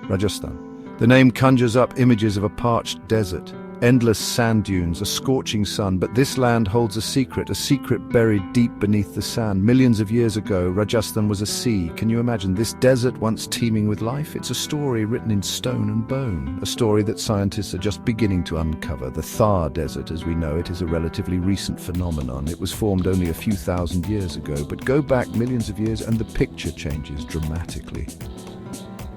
Rajasthan. The name conjures up images of a parched desert, endless sand dunes, a scorching sun, but this land holds a secret buried deep beneath the sand. Millions of years ago, Rajasthan was a sea. Can you imagine this desert once teeming with life? It's a story written in stone and bone, a story that scientists are just beginning to uncover. The Thar Desert, as we know it, is a relatively recent phenomenon. It was formed only a few thousand years ago, but go back millions of years and the picture changes dramatically.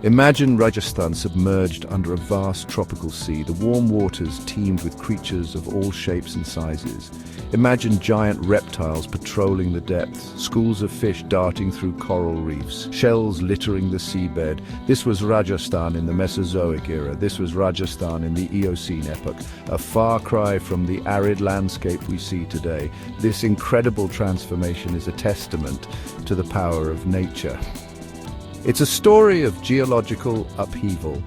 Imagine Rajasthan submerged under a vast tropical sea. The warm waters teemed with creatures of all shapes and sizes. Imagine giant reptiles patrolling the depths, schools of fish darting through coral reefs, shells littering the seabed. This was Rajasthan in the Mesozoic era. This was Rajasthan in the Eocene epoch, a far cry from the arid landscape we see today. This incredible transformation is a testament to the power of nature. It's a story of geological upheaval,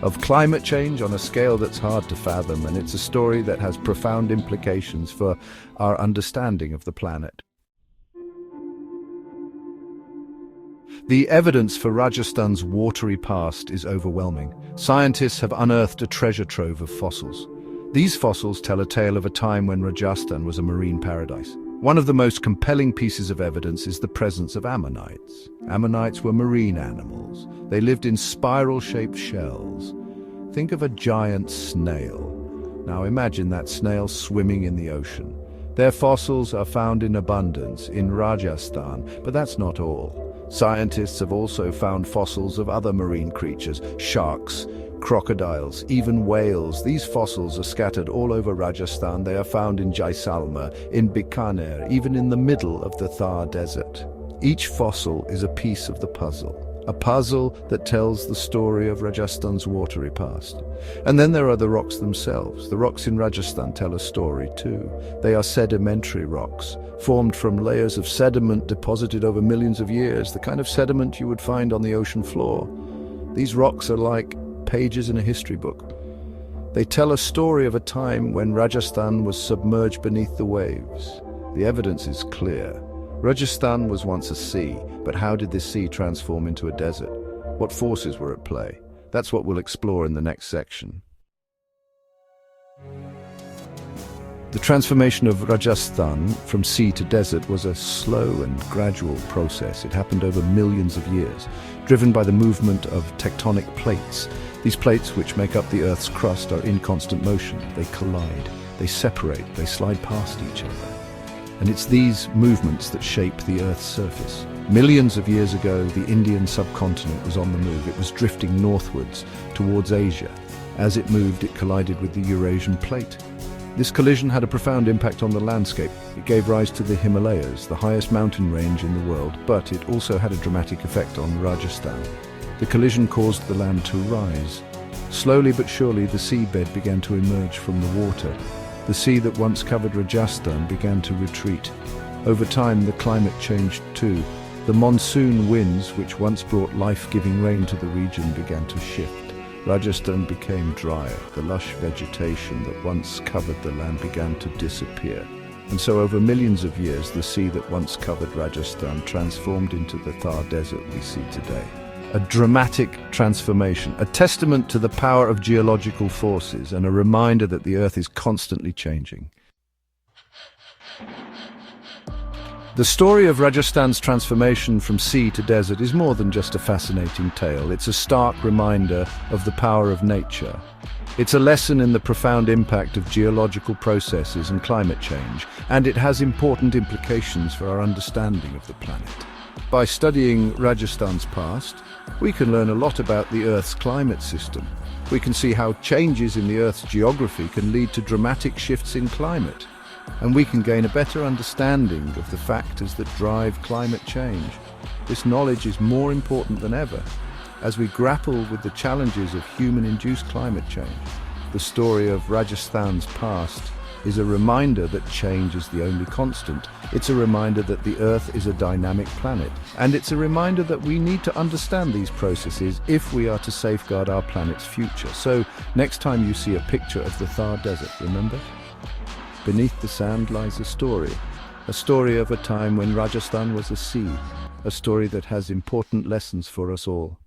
of climate change on a scale that's hard to fathom, and it's a story that has profound implications for our understanding of the planet. The evidence for Rajasthan's watery past is overwhelming. Scientists have unearthed a treasure trove of fossils. These fossils tell a tale of a time when Rajasthan was a marine paradise. One of the most compelling pieces of evidence is the presence of ammonites. Ammonites were marine animals. They lived in spiral-shaped shells. Think of a giant snail. Now imagine that snail swimming in the ocean. Their fossils are found in abundance in Rajasthan, but that's not all. Scientists have also found fossils of other marine creatures, sharks, crocodiles, even whales. These fossils are scattered all over Rajasthan. They are found in Jaisalmer, in Bikaner, even in the middle of the Thar Desert. Each fossil is a piece of the puzzle, a puzzle that tells the story of Rajasthan's watery past. And then there are the rocks themselves. The rocks in Rajasthan tell a story too. They are sedimentary rocks, formed from layers of sediment deposited over millions of years, the kind of sediment you would find on the ocean floor. These rocks are like pages in a history book. They tell a story of a time when Rajasthan was submerged beneath the waves. The evidence is clear. Rajasthan was once a sea, but how did this sea transform into a desert? What forces were at play? That's what we'll explore in the next section. The transformation of Rajasthan from sea to desert was a slow and gradual process. It happened over millions of years, driven by the movement of tectonic plates. These plates, which make up the Earth's crust, are in constant motion. They collide, they separate, they slide past each other. And it's these movements that shape the Earth's surface. Millions of years ago, the Indian subcontinent was on the move. It was drifting northwards towards Asia. As it moved, it collided with the Eurasian plate. This collision had a profound impact on the landscape. It gave rise to the Himalayas, the highest mountain range in the world, but it also had a dramatic effect on Rajasthan. The collision caused the land to rise. Slowly but surely, the seabed began to emerge from the water. The sea that once covered Rajasthan began to retreat. Over time, the climate changed too. The monsoon winds, which once brought life-giving rain to the region, began to shift. Rajasthan became drier. The lush vegetation that once covered the land began to disappear. And so over millions of years, the sea that once covered Rajasthan transformed into the Thar Desert we see today. A dramatic transformation, a testament to the power of geological forces and a reminder that the Earth is constantly changing. The story of Rajasthan's transformation from sea to desert is more than just a fascinating tale. It's a stark reminder of the power of nature. It's a lesson in the profound impact of geological processes and climate change, and it has important implications for our understanding of the planet. By studying Rajasthan's past, we can learn a lot about the Earth's climate system. We can see how changes in the Earth's geography can lead to dramatic shifts in climate. And we can gain a better understanding of the factors that drive climate change. This knowledge is more important than ever as we grapple with the challenges of human-induced climate change. The story of Rajasthan's past is a reminder that change is the only constant. It's a reminder that the Earth is a dynamic planet. And it's a reminder that we need to understand these processes if we are to safeguard our planet's future. So, next time you see a picture of the Thar Desert, remember? Beneath the sand lies a story of a time when Rajasthan was a sea, a story that has important lessons for us all.